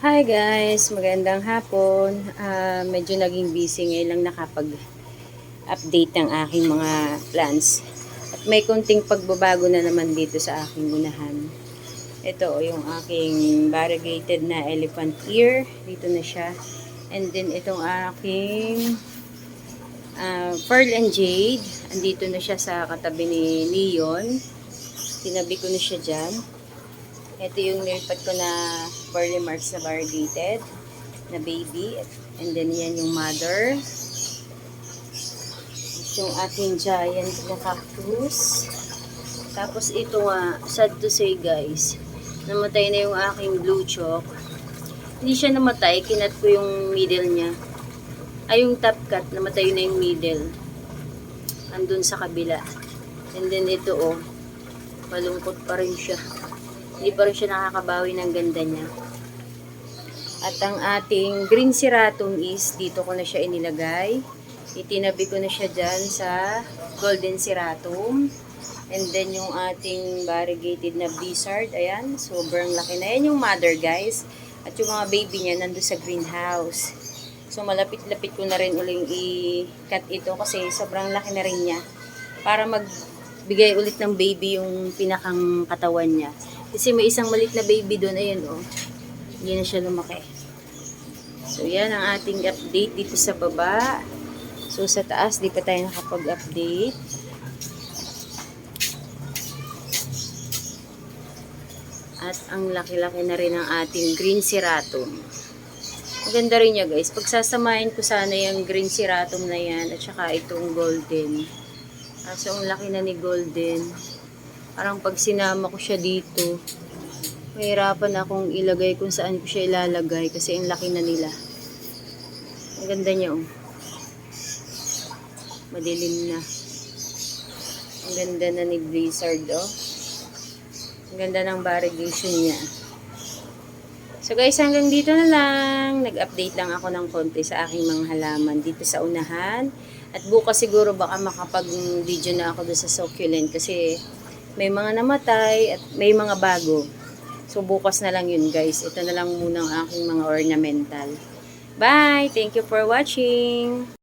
Hi guys, magandang hapon. Medyo naging busy ngayon lang nakapag-update ng aking mga plants. At may konting pagbabago na naman dito sa aking unahan. Ito yung aking variegated na elephant ear. Dito na siya. And then itong aking pearl and jade. Andito na siya sa katabi ni Leon. Tinabi ko na siya dyan. Ito yung nilipat ko na pearly marks na variegated na baby. And then yan yung mother. Ito yung ating giant na cactus. Tapos ito nga, sad to say guys, namatay na yung aking blue chalk. Hindi siya namatay, kinat ko yung middle niya. Ay, yung top cut, namatay na yung middle. Andun sa kabila. And then ito malungkot pa rin siya. Hindi pa rin siya nakakabawi ng ganda niya. At ang ating green ceratum is, dito ko na siya inilagay. Itinabi ko na siya dyan sa golden ceratum. And then yung ating variegated na blizzard, ayan, sobrang laki na. Yan yung mother guys. At yung mga baby niya nandun sa greenhouse. So malapit-lapit ko na rin uling i-cut ito kasi sobrang laki na rin niya. Para magbigay ulit ng baby yung pinakang katawan niya. Kasi may isang maliit na baby doon, ayun hindi na siya lumaki. So yan ang ating update dito sa baba. So sa taas, di pa tayo nakapag-update. At ang laki-laki na rin ng ating green ceratum. Maganda rin niya guys. Pagsasamahin ko sana yung green ceratum na yan at saka itong golden. So ang laki na ni golden. Parang pag sinama ko siya dito, mahirapan akong ilagay kung saan ko siya ilalagay kasi ang laki na nila. Ang ganda niya Madilim na. Ang ganda na ni blizzard Ang ganda ng variegation niya. So guys, hanggang dito na lang. Nag-update lang ako ng konti sa aking mga halaman dito sa unahan. At bukas siguro baka makapag-video na ako doon sa succulent kasi may mga namatay at may mga bago. So bukas na lang yun guys. Ito na lang muna ang aking mga ornamental. Bye! Thank you for watching!